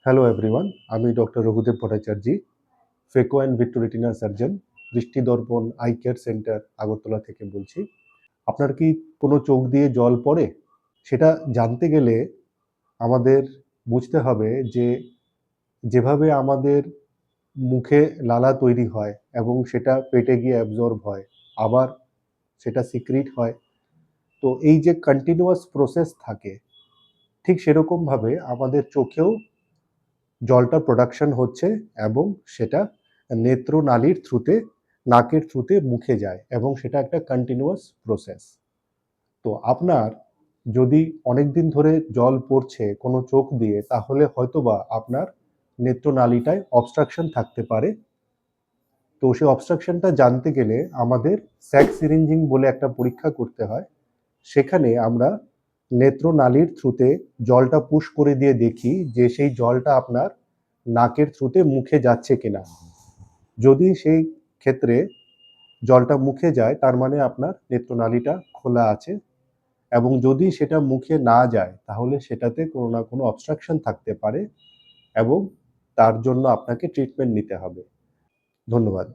Hello everyone, আমি doctor Raghudev Bhattacharya, phaco and vitreoretina surgeon, Drishti Darpan eye care centre, Agartala থেকে বলছি। আপনার কি কোনো চোখ দিয়ে জল পড়ে? সেটা জানতে গেলে আমাদের বুঝতে হবে যে যেভাবে আমাদের মুখে লালা তৈরি হয় এবং সেটা পেটে গিয়ে অ্যাবজর্ব হয়, আবার সেটা সিক্রিট হয়। তো এই যে কন্টিনিউয়াস প্রসেস থাকে, ঠিক সেরকমভাবে আমাদের চোখেও জলটা প্রোডাকশন হচ্ছে এবং সেটা নেত্রনালীর থ্রুতে, নাকের থ্রুতে মুখে যায় এবং সেটা একটা কন্টিনিউয়াস প্রসেস। তো আপনার যদি অনেকদিন ধরে জল পড়ছে কোনো চোখ দিয়ে, তাহলে হয়তোবা আপনার নেত্রনালীটায় অবস্ট্রাকশন থাকতে পারে। তো সেই অবস্ট্রাকশনটা জানতে গেলে আমাদের স্যাক সিরিঞ্জিং বলে একটা পরীক্ষা করতে হয়। সেখানে আমরা নেত্রনালীর থ্রুতে জলটা পুশ করে দিয়ে দেখি যে সেই জলটা আপনার নাকের থ্রুতে মুখে যাচ্ছে কিনা। যদি সেই ক্ষেত্রে জলটা মুখে যায়, তার মানে আপনার নেত্রনালীটা খোলা আছে, এবং যদি সেটা মুখে না যায় তাহলে সেটাতে কোনো না কোনো অবস্ট্রাকশন থাকতে পারে এবং তার জন্য আপনাকে ট্রিটমেন্ট নিতে হবে। ধন্যবাদ।